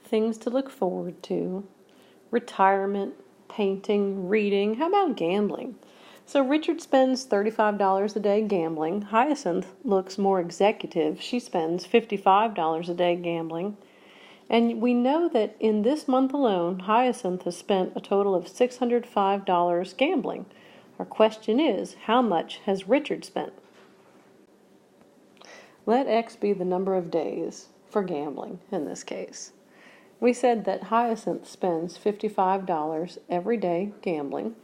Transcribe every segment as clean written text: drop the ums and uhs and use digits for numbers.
things to look forward to, retirement, painting, reading. How about gambling? So Richard spends $35 a day gambling. Hyacinth looks more executive. She spends $55 a day gambling. And we know that in this month alone, Hyacinth has spent a total of $605 gambling. Our question is, how much has Richard spent? Let X be the number of days for gambling in this case. We said that Hyacinth spends $55 every day gambling.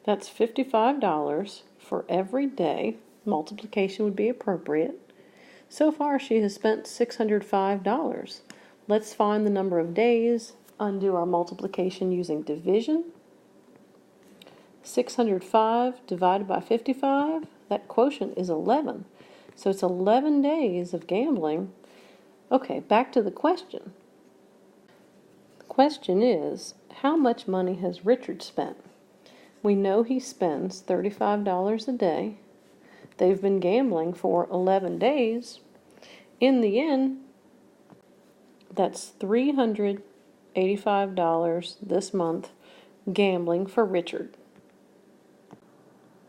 That's $55 for every day. Multiplication would be appropriate. So far, she has spent $605. Let's find the number of days, undo our multiplication using division. 605 divided by 55, that quotient is 11. So it's 11 days of gambling. Okay, back to the question. The question is, how much money has Richard spent? We know he spends $35 a day. They've been gambling for 11 days. In the end, that's $385 this month gambling for Richard.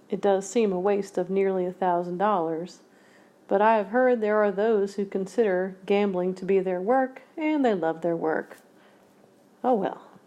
It does seem a waste of nearly $1,000, but I have heard there are those who consider gambling to be their work, and they love their work. Oh well.